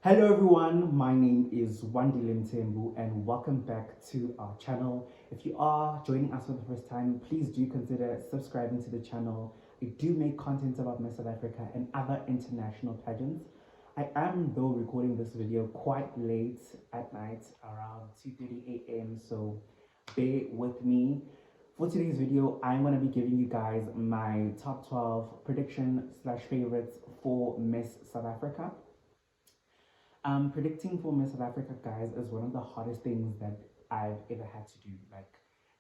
Hello everyone, my name is Wandilim Tembu and welcome back to our channel. If you are joining us for the first time, please do consider subscribing to the channel. I do make content about Miss South Africa and other international pageants. I am though recording this video quite late at night, around 2:30 a.m. So bear with me. For today's video, I'm going to be giving you guys my top 12 prediction slash favorites for Miss South Africa. Predicting for Miss South Africa, guys, is one of the hardest things that I've ever had to do. Like,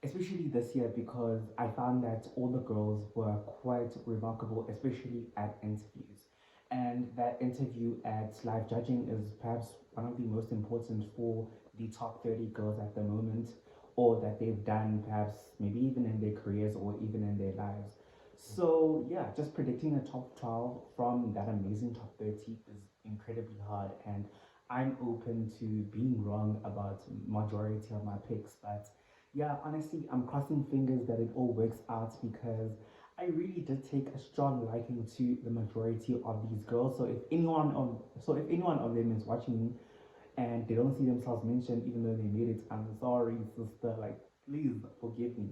especially this year, because I found that all the girls were quite remarkable, especially at interviews. And that interview at live judging is perhaps one of the most important for the top 30 girls at the moment, or that they've done perhaps maybe even in their careers or even in their lives. So yeah, just predicting a top 12 from that amazing top 30 is incredibly hard, and I'm open to being wrong about majority of my picks. But yeah, honestly, I'm crossing fingers that it all works out because I really did take a strong liking to the majority of these girls. So if anyone of them is watching and they don't see themselves mentioned even though they made it, I'm sorry, sister, like please forgive me.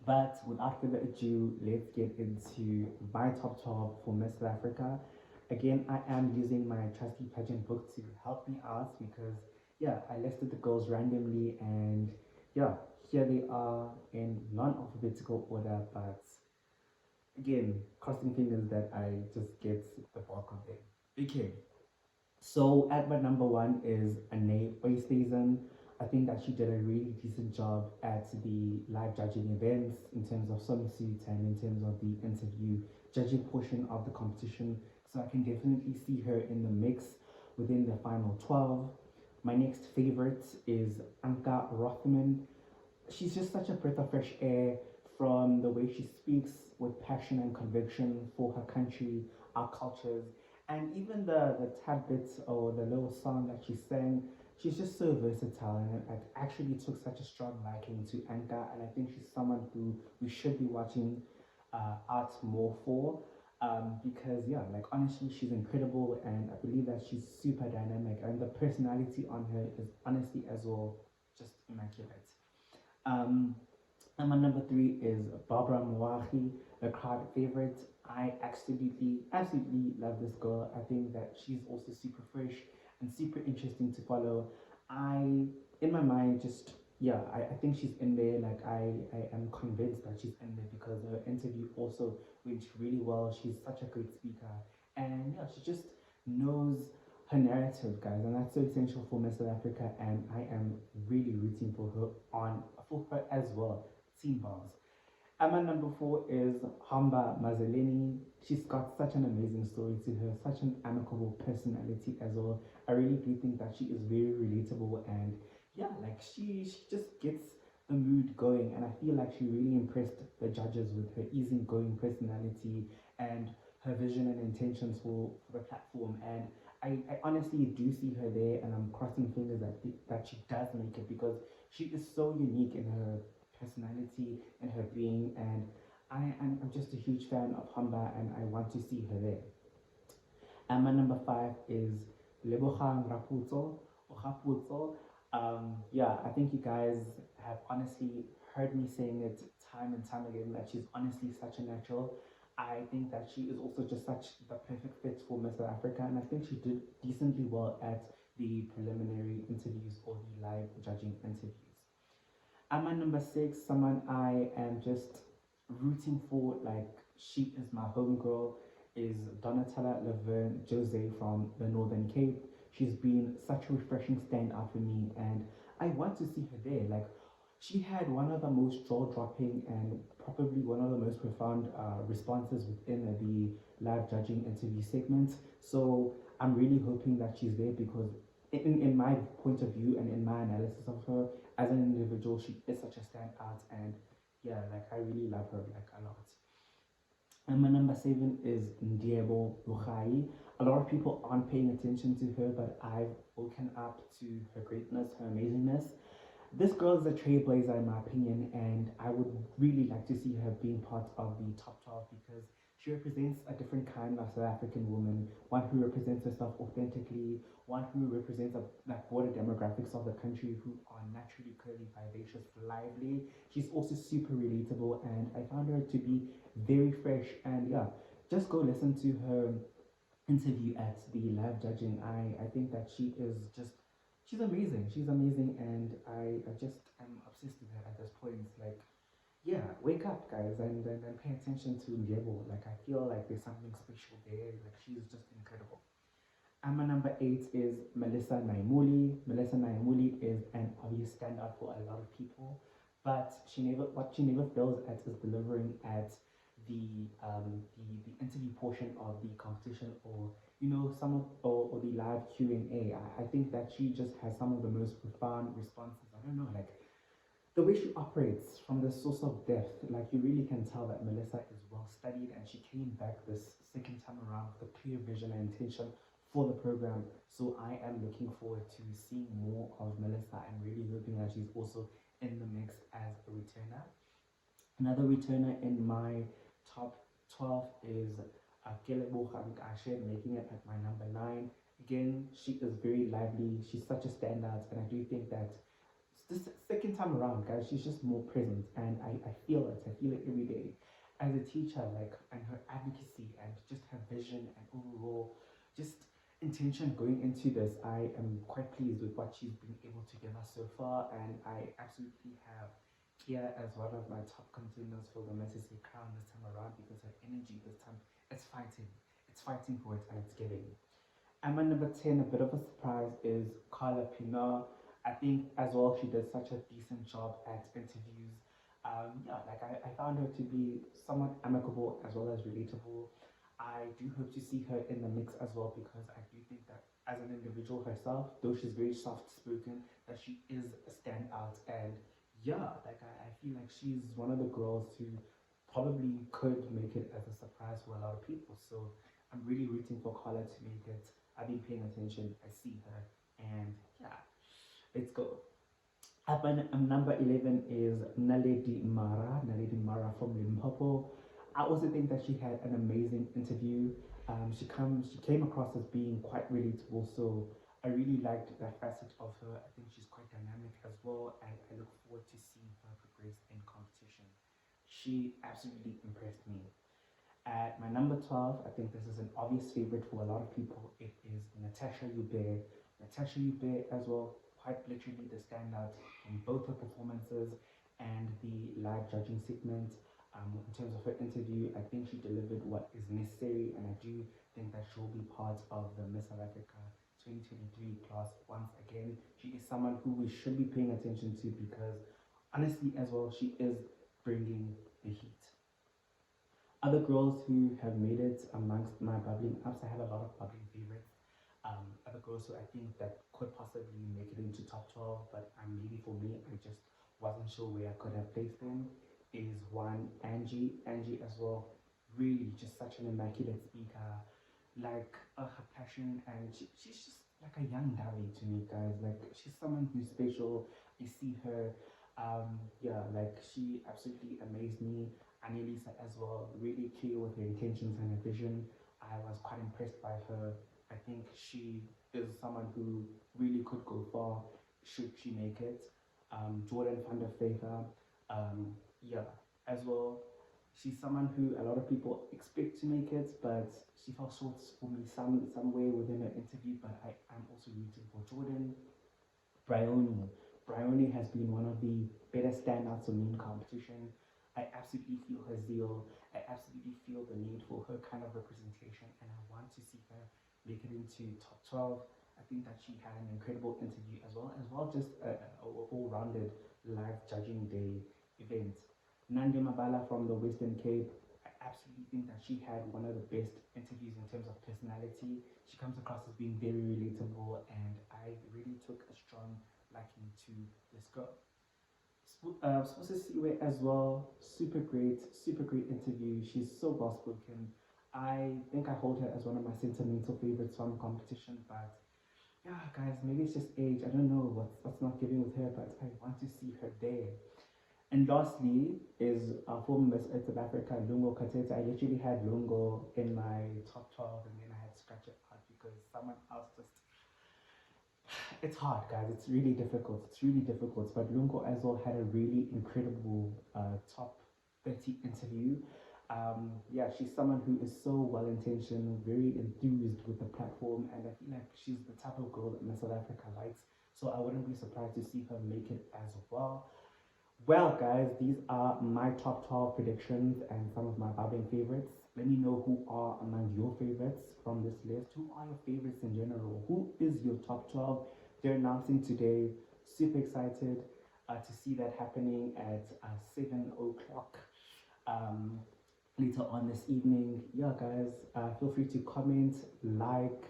But without further ado, let's get into my top 12 for Miss South Africa. Again, I am using my trusty pageant book to help me out because, yeah, I listed the girls randomly and, yeah, here they are in non alphabetical order. But again, crossing fingers that I just get the bulk of them. Okay, so at my number one is Ane Oystesen. I think that she did a really decent job at the live judging events in terms of swimsuit and in terms of the interview judging portion of the competition. So I can definitely see her in the mix within the final 12. My next favorite is Anka Rothman. She's just such a breath of fresh air from the way she speaks with passion and conviction for her country, our cultures, and even the tad bits or the little song that she sang. She's just so versatile, and I actually took such a strong liking to Anka, and I think she's someone who we should be watching out more for. Because yeah, like honestly, she's incredible, and I believe that she's super dynamic, and the personality on her is honestly as well just immaculate. Um, and my number three is Barbara Mwahi, the crowd favorite. I absolutely love this girl. I think that she's also super fresh and super interesting to follow. In my mind, just yeah, I think she's in there. Like I am convinced that she's in there because her interview also went really well. She's such a great speaker, and yeah, she just knows her narrative, guys, and that's so essential for Miss South Africa. And I am really rooting for her as well. Team Bars. And my number four is Hamba Mazeleni. She's got such an amazing story to her, such an amicable personality as well. I really do think that she is very relatable and yeah, like she just gets the mood going, and I feel like she really impressed the judges with her easygoing personality and her vision and intentions for the platform. And I honestly do see her there, and I'm crossing fingers that she does make it because she is so unique in her personality and her being, and I'm just a huge fan of Hamba, and I want to see her there. And my number five is Lebogang Raputso or Raputso. Yeah, I think you guys have honestly heard me saying it time and time again that she's honestly such a natural. I think that she is also just such the perfect fit for Miss South Africa, and I think she did decently well at the preliminary interviews or the live judging interviews. At my number six, someone I am just rooting for, like she is my homegirl, is Donatella Laverne Jose from the Northern Cape. She's been such a refreshing standout for me, and I want to see her there. Like, she had one of the most jaw-dropping and probably one of the most profound responses within the live judging interview segment. So I'm really hoping that she's there because in my point of view and in my analysis of her as an individual, she is such a standout, and yeah, like I really love her like a lot. And my number seven is Ndiebo Bukhari. A lot of people aren't paying attention to her, but I've woken up to her greatness, her amazingness. This girl is a trailblazer in my opinion, and I would really like to see her being part of the top 12 because She represents a different kind of South African woman, one who represents herself authentically, one who represents like broader demographics of the country who are naturally curly, vivacious, lively. She's also super relatable, and I found her to be very fresh. And yeah, just go listen to her interview at the live judging. I think that she is just she's amazing. She's amazing, and I just am obsessed with her at this point. Like yeah, wake up, guys, and pay attention to Ndebo. Like, I feel like there's something special there. Like, she's just incredible. And my number eight is Melissa Naimuli. Melissa Naimuli is an obvious standout for a lot of people, but what she never fails at is delivering at the interview portion of the competition, or or the live Q&A. I think that she just has some of the most profound responses. I don't know, like the way she operates from the source of depth, like you really can tell that Melissa is well studied, and she came back this second time around with a clear vision and intention for the program. So I am looking forward to seeing more of Melissa. I'm really hoping that she's also in the mix as a returner. Another returner in my top 12 is Kelebo Ashe, making it at my number 9. Again, she is very lively. She's such a standout, and I do think that this second time around, guys, she's just more present, and I feel it. I feel it every day. As a teacher, like, and her advocacy and just her vision and overall just intention going into this, I am quite pleased with what she's been able to give us so far, and I absolutely have Kia as one of my top contenders for the Mrs. Crown this time around because her energy this time it's fighting. It's fighting for it and it's giving. And my number 10, a bit of a surprise, is Carla Pinar. I think as well she did such a decent job at interviews. Yeah, like I found her to be somewhat amicable as well as relatable. I do hope to see her in the mix as well because I do think that as an individual herself, though she's very soft spoken, that she is a standout. And yeah, like I feel like she's one of the girls who probably could make it as a surprise for a lot of people. So I'm really rooting for Carla to make it. I've been paying attention. I see her, and yeah, let's go. Up and number 11 is Naledi Mara from Limpopo. I also think that she had an amazing interview. She came across as being quite relatable, so I really liked that facet of her. I think she's quite dynamic as well, and I look forward to seeing her progress in competition. She absolutely impressed me. At my number 12, I think this is an obvious favorite for a lot of people. It is Natasha Ube. Natasha Ube as well, quite literally the standout in both her performances and the live judging segment. In terms of her interview, I think she delivered what is necessary, and I do think that she'll be part of the Miss South Africa 2023 class once again. She is someone who we should be paying attention to because, honestly, as well, she is bringing the heat. Other girls who have made it amongst my bubbling ups, I have a lot of bubbling favorites. Other girls who I think that could possibly make it into top 12, but maybe for me, I just wasn't sure where I could have placed them, is one Angie. Angie as well, really just such an immaculate speaker, like her passion, and she's just like a young Davi to me, guys. Like she's someone who's special. I see her, yeah, like she absolutely amazed me. Annalisa as well, really clear with her intentions and her vision. I was quite impressed by her. I think she is someone who really could go far should she make it. Jordan van der Favor, yeah, as well. She's someone who a lot of people expect to make it, but she fell short for me somewhere within her interview. But I'm also rooting for Jordan. Bryony. Bryony has been one of the better standouts for me in competition. I absolutely feel her zeal. I absolutely feel the need for her kind of representation, and I want to see her make it into top 12. I think that she had an incredible interview as well just a all-rounded live judging day event. Nandi Mabala from the Western Cape, I absolutely think that she had one of the best interviews in terms of personality. She comes across as being very relatable, and I really took a strong liking to this girl. Siwe as well, super great interview. She's so well spoken. I think I hold her as one of my sentimental favorites from competition, but yeah, guys, maybe it's just age. I don't know what's not giving with her, but I want to see her there. And lastly is former Miss Earth South Africa, Lungo Kateta. I literally had Lungo in my top 12 and then I had to scratch it out because someone else just. It's hard, guys. It's really difficult. It's really difficult. But Lungo as well had a really incredible top 30 interview. Yeah, she's someone who is so well intentioned, very enthused with the platform, and I feel like she's the type of girl that Miss South Africa likes. So I wouldn't be surprised to see her make it as well. Well, guys, these are my top 12 predictions and some of my bubbling favorites. Let me know who are among your favorites from this list. Who are your favorites in general? Who is your top 12? They're announcing today. Super excited to see that happening at 7 o'clock um, later on this evening. Yeah, guys, feel free to comment, like,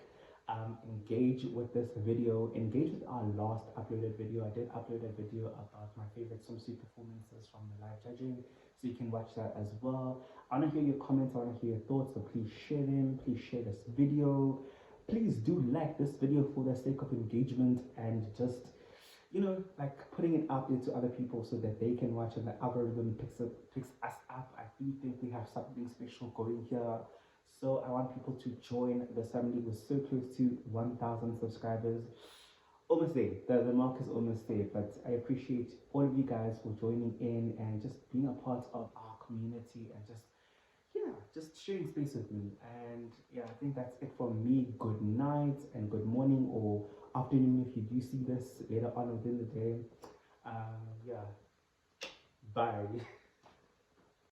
engage with this video, engage with our last uploaded video. I did upload a video about my favorite swimsuit performances from the live judging, so you can watch that as well. I want to hear your comments, I want to hear your thoughts, so please share them, please share this video, please do like this video for the sake of engagement and just, you know, like putting it out there to other people so that they can watch and the algorithm picks us up. I do think we have something special going here. So I want people to join the family. We're so close to 1,000 subscribers. Almost there. The mark is almost there. But I appreciate all of you guys for joining in and just being a part of our community and just, yeah, just sharing space with me. And yeah, I think that's it from me. Good night and good morning or afternoon if you do see this later on within the day. Yeah, bye.